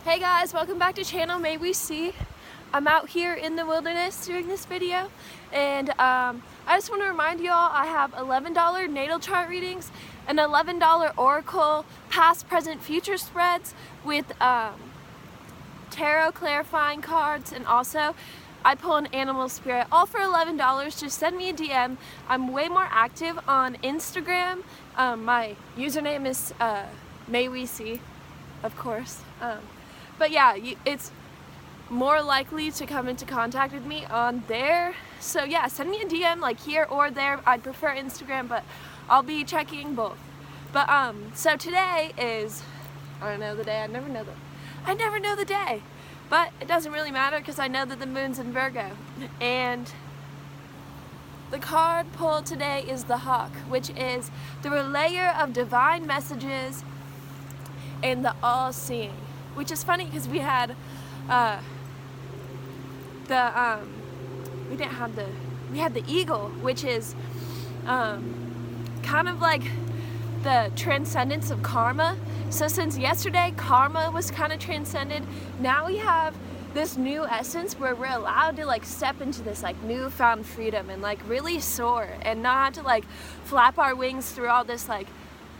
Hey guys, welcome back to channel May We See. I'm out here in the wilderness doing this video, and I just want to remind you all I have $11 natal chart readings and $11 oracle past, present, future spreads with tarot clarifying cards, and also I pull an animal spirit, all for $11. Just send me a DM. I'm way more active on Instagram. My username is May We See, of course. But yeah, it's more likely to come into contact with me on there. So yeah, send me a DM like here or there. I'd prefer Instagram, but I'll be checking both. But so today is, I don't know the day. I never know the day. But it doesn't really matter because I know that the moon's in Virgo. And the card pulled today is the Hawk, which is the relayer of divine messages and the all-seeing. Which is funny because we had we had the eagle, which is kind of like the transcendence of karma. So since yesterday karma was kind of transcended, now we have this new essence where we're allowed to like step into this like newfound freedom and like really soar and not have to like flap our wings through all this like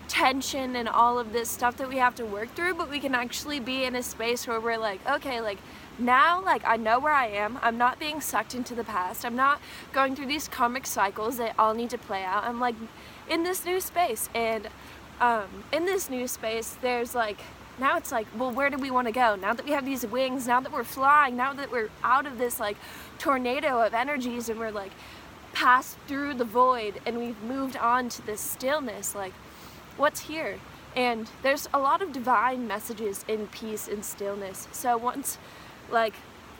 tension and all of this stuff that we have to work through, but we can actually be in a space where we're like, okay, like now like I know where I am. I'm not being sucked into the past. I'm not going through these karmic cycles that all need to play out. I'm like in this new space, and in this new space there's like, now it's like, well, where do we want to go now that we have these wings, now that we're flying, now that we're out of this like tornado of energies and we're like passed through the void and we've moved on to this stillness, like what's here? And there's a lot of divine messages in peace and stillness. So once, like,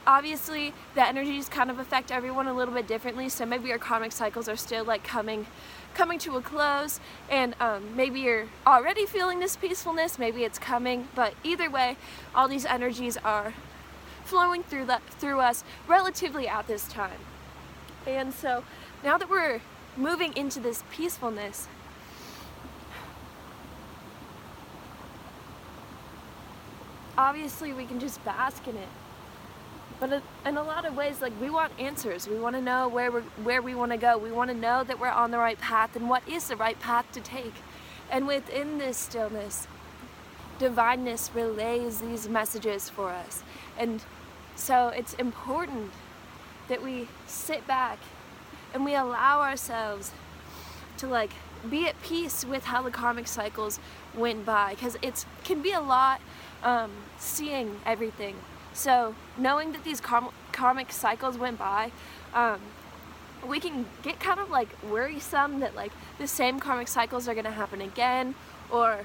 obviously the energies kind of affect everyone a little bit differently, so maybe your karmic cycles are still like coming to a close, and maybe you're already feeling this peacefulness, maybe it's coming, but either way all these energies are flowing through us relatively at this time. And so now that we're moving into this peacefulness, obviously we can just bask in it, but in a lot of ways, like, we want answers. We want to know where we want to go. We want to know that we're on the right path and what is the right path to take. And within this stillness, divineness relays these messages for us. And so it's important that we sit back and we allow ourselves to like be at peace with how the karmic cycles went by, because it can be a lot seeing everything. So knowing that these karmic cycles went by, we can get kind of like worrisome that like the same karmic cycles are going to happen again, or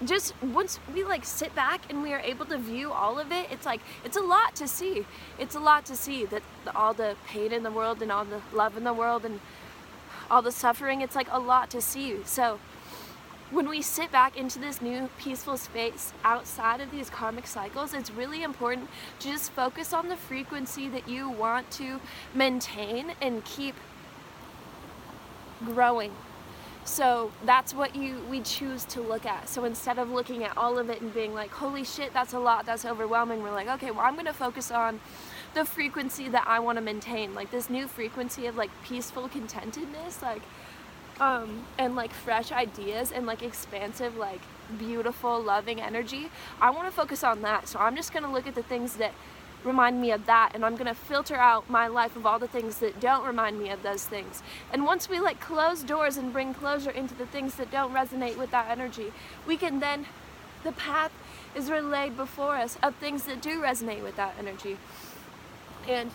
just once we like sit back and we are able to view all of it, it's like it's a lot to see. It's a lot to see that all the pain in the world and all the love in the world and all the suffering, it's like a lot to see. So when we sit back into this new peaceful space outside of these karmic cycles, it's really important to just focus on the frequency that you want to maintain and keep growing. So that's what we choose to look at. So instead of looking at all of it and being like, holy shit, that's a lot, that's overwhelming, we're like, okay, well, I'm going to focus on the frequency that I want to maintain, like this new frequency of like peaceful contentedness, like and like fresh ideas and like expansive, like beautiful, loving energy. I want to focus on that. So I'm just going to look at the things that remind me of that, and I'm going to filter out my life of all the things that don't remind me of those things. And once we like close doors and bring closure into the things that don't resonate with that energy, we can then, the path is relayed before us of things that do resonate with that energy. And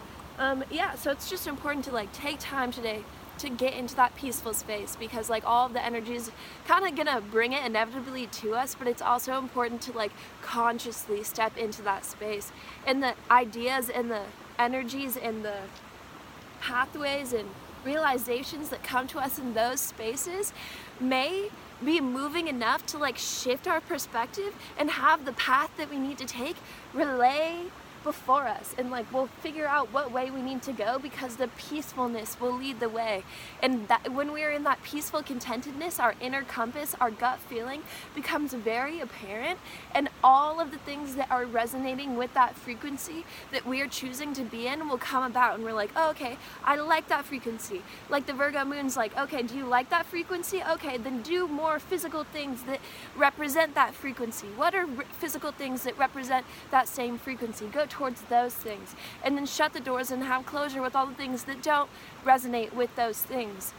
yeah, so it's just important to like take time today to get into that peaceful space, because like all of the energy is kind of gonna bring it inevitably to us, but it's also important to like consciously step into that space, and the ideas and the energies and the pathways and realizations that come to us in those spaces may be moving enough to like shift our perspective and have the path that we need to take relay before us, and like we'll figure out what way we need to go because the peacefulness will lead the way. And that when we're in that peaceful contentedness, our inner compass, our gut feeling becomes very apparent, and all of the things that are resonating with that frequency that we are choosing to be in will come about, and we're like, oh, okay, I like that frequency. Like the Virgo moon's like, okay, do you like that frequency? Okay, then do more physical things that represent that frequency. What are physical things that represent that same frequency? Go towards those things, and then shut the doors and have closure with all the things that don't resonate with those things.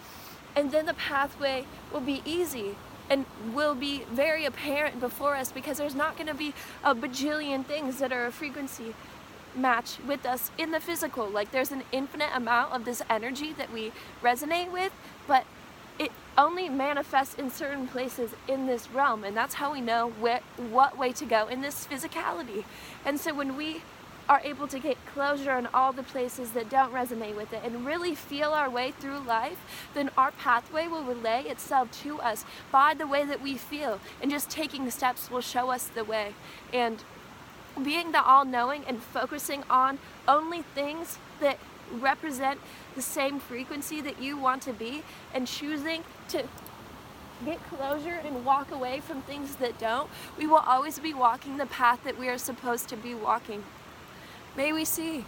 And then the pathway will be easy and will be very apparent before us, because there's not going to be a bajillion things that are a frequency match with us in the physical. Like there's an infinite amount of this energy that we resonate with, but it only manifests in certain places in this realm, and that's how we know what way to go in this physicality. And so when we are able to get closure in all the places that don't resonate with it and really feel our way through life, then our pathway will relay itself to us by the way that we feel, and just taking steps will show us the way. And being the all-knowing and focusing on only things that represent the same frequency that you want to be, and choosing to get closure and walk away from things that don't, we will always be walking the path that we are supposed to be walking. May we see.